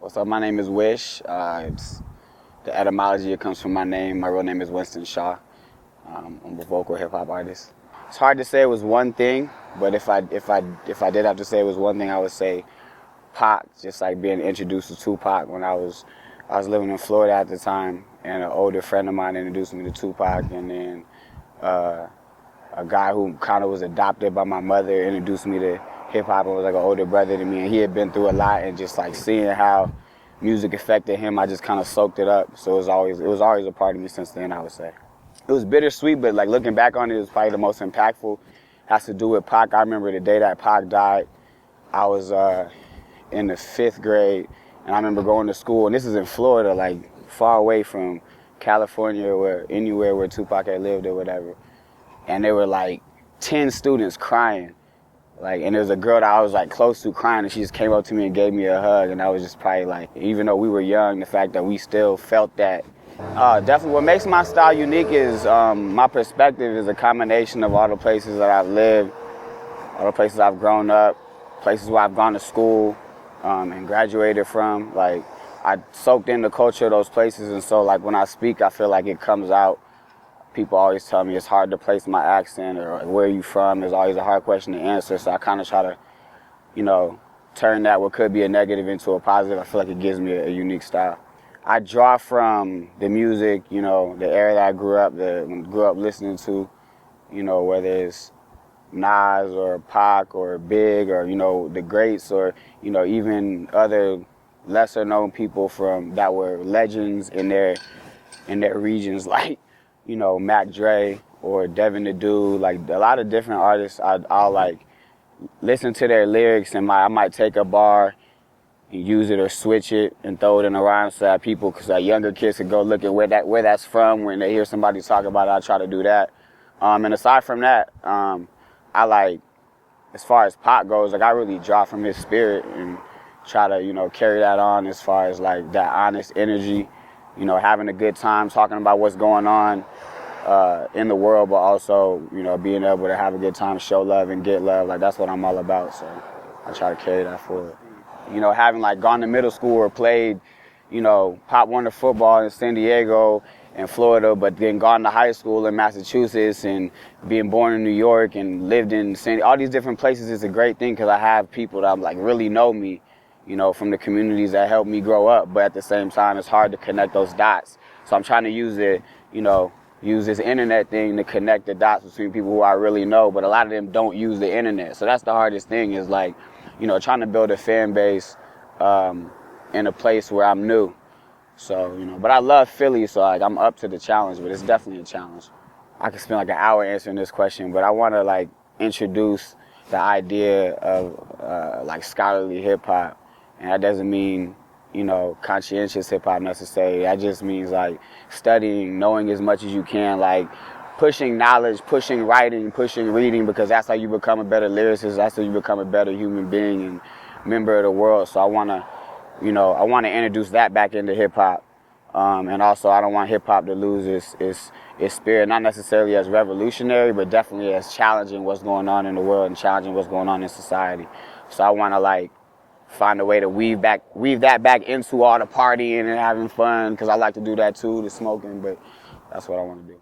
What's up? My name is Wi.Sh. It's the etymology. It comes from my name. My real name is Winston Shaw. I'm a vocal hip hop artist. It's hard to say it was one thing, but if I did have to say it was one thing, I would say Pac. Just like being introduced to Tupac when I was living in Florida at the time, and an older friend of mine introduced me to Tupac, and then a guy who kind of was adopted by my mother introduced me to hip hop and was like an older brother to me, and he had been through a lot, and just like seeing how music affected him, I just kind of soaked it up. So it was always a part of me since then, I would say. It was bittersweet, but like looking back on it, it was probably the most impactful. Has to do with Pac. I remember the day that Pac died. I was in the 5th grade, and I remember going to school, and this is in Florida, like far away from California or anywhere where Tupac had lived or whatever. And there were like 10 students crying. And there was a girl that I was like close to crying, and she just came up to me and gave me a hug, and I was just probably like, even though we were young, the fact that we still felt that. Definitely what makes my style unique is my perspective is a combination of all the places that I've lived, all the places I've grown up, places where I've gone to school and graduated from. Like, I soaked in the culture of those places, and so like when I speak, I feel like it comes out. People always tell me it's hard to place my accent, or where are you from is always a hard question to answer. So I kind of try to, turn that what could be a negative into a positive. I feel like it gives me a unique style. I draw from the music, the era that I grew up listening to, whether it's Nas or Pac or Big or, the greats, or, even other lesser known people that were legends in their regions, like, Mac Dre or Devin the Dude, like a lot of different artists. I'll like listen to their lyrics, and I might take a bar and use it or switch it and throw it in a rhyme so that people, because younger kids can go look at where that's from when they hear somebody talk about it. I try to do that. And aside from that, I like, as far as Pac goes, like I really draw from his spirit and try to carry that on as far as like that honest energy. Having a good time, talking about what's going on in the world, but also, being able to have a good time, show love and get love. Like, that's what I'm all about, so I try to carry that forward. Having, like, gone to middle school or played, Pop Warner football in San Diego and Florida, but then gone to high school in Massachusetts, and being born in New York and lived in all these different places is a great thing, because I have people that, like, really know me, from the communities that helped me grow up. But at the same time, it's hard to connect those dots. So I'm trying to use it, use this internet thing to connect the dots between people who I really know, but a lot of them don't use the internet. So that's the hardest thing, is like, trying to build a fan base in a place where I'm new. So, but I love Philly, so like I'm up to the challenge, but it's definitely a challenge. I could spend like an hour answering this question, but I want to like introduce the idea of like scholarly hip hop. And that doesn't mean, conscientious hip hop necessarily. That just means like studying, knowing as much as you can, like pushing knowledge, pushing writing, pushing reading, because that's how you become a better lyricist. That's how you become a better human being and member of the world. So I want to introduce that back into hip hop. And also, I don't want hip hop to lose its spirit, not necessarily as revolutionary, but definitely as challenging what's going on in the world and challenging what's going on in society. So I want to like find a way to weave that back into all the partying and having fun, because I like to do that too, the smoking, but that's what I want to do.